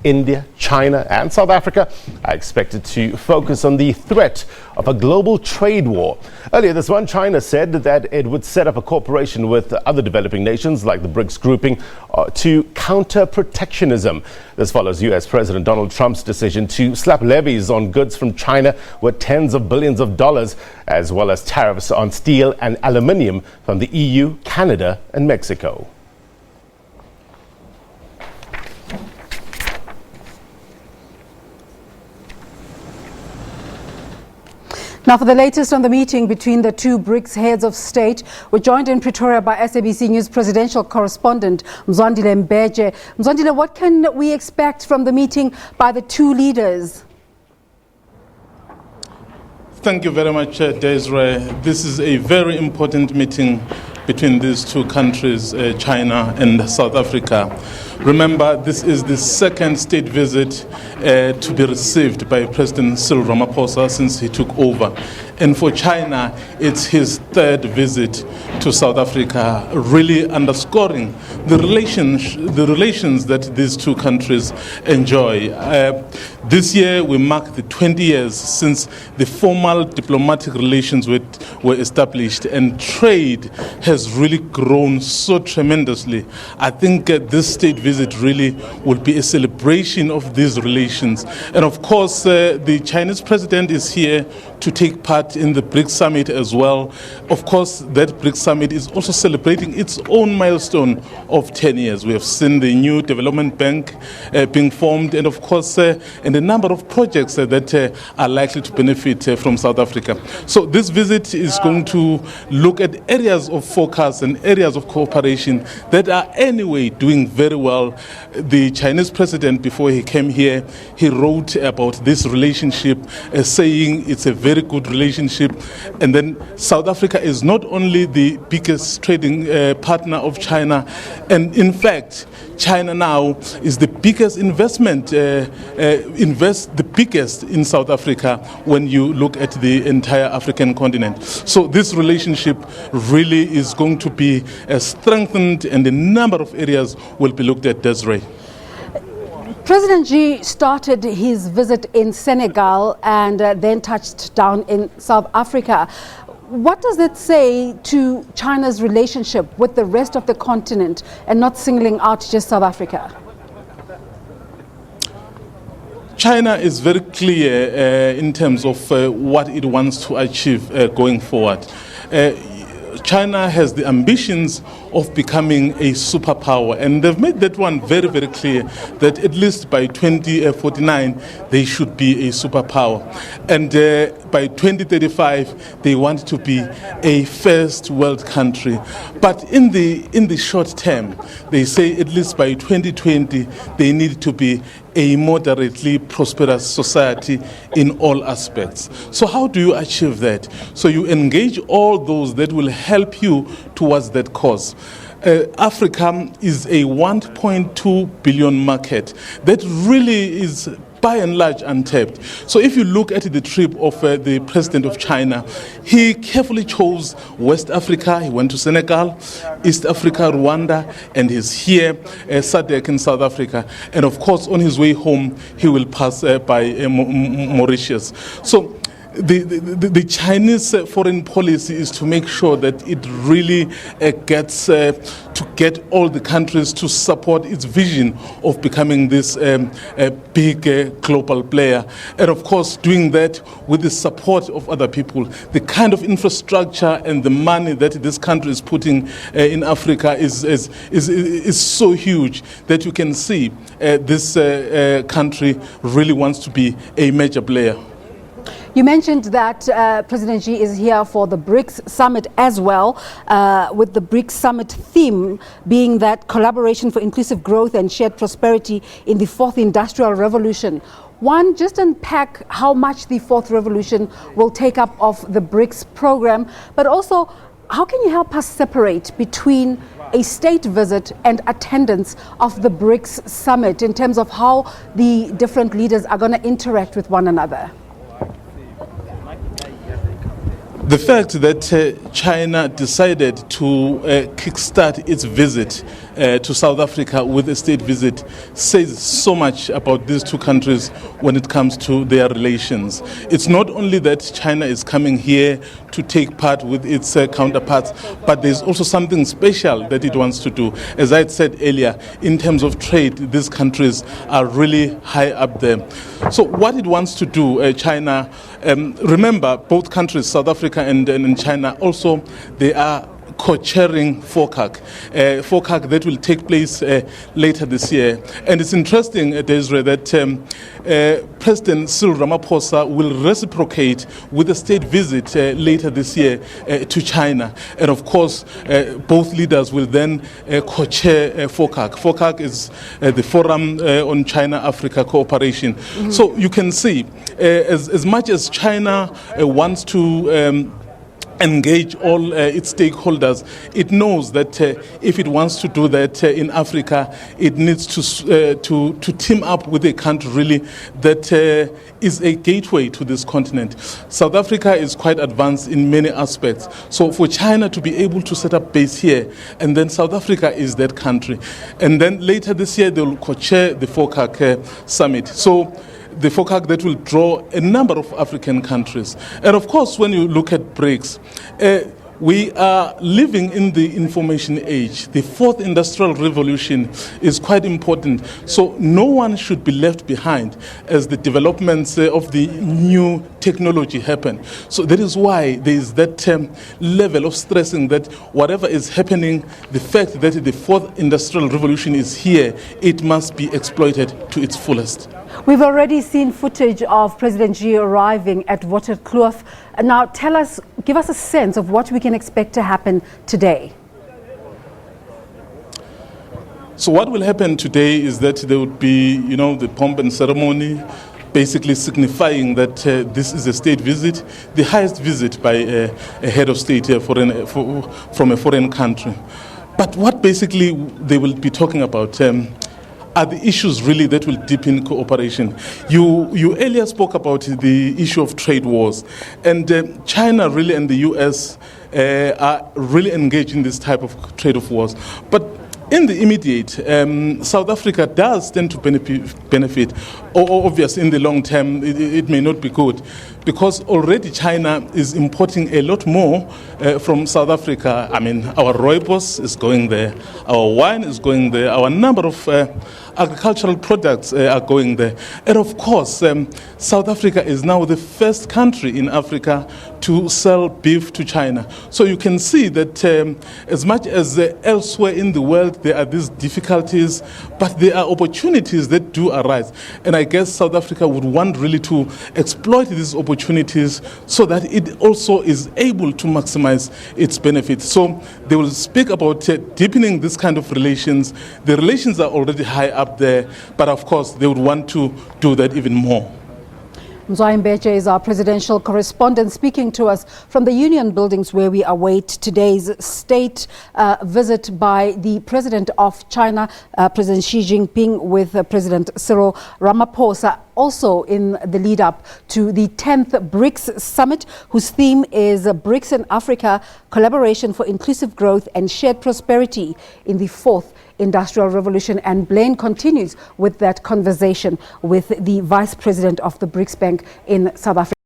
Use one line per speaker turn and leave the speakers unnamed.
India, China and South Africa are expected to focus on the threat of a global trade war. Earlier this month, China said that it would set up a cooperation with other developing nations like the Brics grouping to counter protectionism. This follows US President Donald Trump's decision to slap levies on goods from China worth tens of billions of dollars, as well as tariffs on steel and aluminium from the EU, Canada and Mexico.
Now, for the latest on the meeting between the two BRICS heads of state, we're joined in Pretoria by SABC News presidential correspondent Mzwandile Mbeje. Mzwandile, what can we expect from the meeting by the two leaders?
Thank you very much, Desiree. This is a very important meeting between these two countries, China and South Africa. Remember, this is the second state visit to be received by President Cyril Ramaphosa since he took over. And for China, it's his third visit to South Africa, really underscoring the relations that these two countries enjoy. This year, we mark the 20 years since the formal diplomatic relations were established, and trade has really grown so tremendously. I think this state visit really will be a celebration of these relations. And of course, the Chinese president is here to take part in the BRICS summit as well. Of course, that BRICS summit is also celebrating its own milestone of 10 years. We have seen the new development bank being formed, and of course, and a number of projects that are likely to benefit from South Africa. So this visit is going to look at areas of focus and areas of cooperation that are anyway doing very well. The Chinese president, before he came here, he wrote about this relationship, saying it's a very good relationship. And then South Africa is not only the biggest trading partner of China, and in fact, China now is the biggest the biggest in South Africa when you look at the entire African continent. So this relationship really is going to be strengthened, and a number of areas will be looked at, Desiree.
President Xi started his visit in Senegal and then touched down in South Africa. What does it say to China's relationship with the rest of the continent, and not singling out just South Africa?
China is very clear in terms of what it wants to achieve going forward. China has the ambitions of becoming a superpower, and they've made that one very, very clear, that at least by 2049 they should be a superpower, and by 2035 they want to be a first world country. But in the short term, they say at least by 2020 they need to be a moderately prosperous society in all aspects. So how do you achieve that? So you engage all those that will help you towards that cause. Africa is a 1.2 billion market that really is by and large untapped. So if you look at the trip of the president of China, he carefully chose West Africa. He went to Senegal, East Africa, Rwanda, and he's here, SADC in South Africa. And of course, on his way home, he will pass by Mauritius. So the Chinese foreign policy is to make sure that it really gets to get all the countries to support its vision of becoming this big global player. And of course, doing that with the support of other people. The kind of infrastructure and the money that this country is putting in Africa is so huge that you can see this country really wants to be a major player.
You mentioned that President Xi is here for the BRICS summit as well, with the BRICS summit theme being that collaboration for inclusive growth and shared prosperity in the fourth industrial revolution. One, just unpack how much the fourth revolution will take up of the BRICS program, but also how can you help us separate between a state visit and attendance of the BRICS summit in terms of how the different leaders are going to interact with one another?
The fact that China decided to kickstart its visit to South Africa with a state visit says so much about these two countries when it comes to their relations. It's not only that China is coming here to take part with its counterparts, but there's also something special that it wants to do. As I had said earlier, in terms of trade, these countries are really high up there. So what it wants to do, China, remember both countries, South Africa and China, also they are co-chairing FOCAC that will take place later this year. And it's interesting, Desiree, that President Cyril Ramaphosa will reciprocate with a state visit later this year to China. And of course, both leaders will then co-chair FOCAC. FOCAC is the Forum on China-Africa Cooperation. Mm-hmm. So you can see, as much as China wants to engage all its stakeholders, it knows that if it wants to do that in Africa, it needs to team up with a country really that is a gateway to this continent. South Africa is quite advanced in many aspects. So for China to be able to set up base here, and then South Africa is that country. And then later this year, they will co-chair the FOCAC summit. So the FOCAC that will draw a number of African countries. And of course, when you look at Brics, we are living in the information age. The fourth industrial revolution is quite important. So no one should be left behind as the developments of the new technology happen. So that is why there is that level of stressing that whatever is happening, the fact that the fourth industrial revolution is here, it must be exploited to its fullest.
We've already seen footage of President Xi arriving at Waterkloof. Now give us a sense of what we can expect to happen today.
So what will happen today is that there would be, the pomp and ceremony, basically signifying that this is a state visit, the highest visit by a head of state from a foreign country. But what basically they will be talking about are the issues really that will deepen cooperation. You earlier spoke about the issue of trade wars, and China really and the US are really engaged in this type of trade of wars. But in the immediate, South Africa does tend to benefit, or obviously in the long term it may not be good, because already China is importing a lot more from South Africa. I mean, our rooibos is going there, our wine is going there, our number of agricultural products are going there. And of course, South Africa is now the first country in Africa to sell beef to China. So you can see that as much as elsewhere in the world there are these difficulties, but there are opportunities that do arise. And I guess South Africa would want really to exploit these opportunities so that it also is able to maximize its benefits. So they will speak about deepening this kind of relations. The relations are already high up there, but of course they would want to do that even more.
Mzwayi Mbeche is our presidential correspondent speaking to us from the Union Buildings, where we await today's state visit by the President of China, President Xi Jinping, with President Cyril Ramaphosa, also in the lead up to the 10th BRICS summit, whose theme is BRICS in Africa, collaboration for inclusive growth and shared prosperity in the fourth industrial revolution. And Blaine continues with that conversation with the Vice President of the BRICS Bank in South Africa.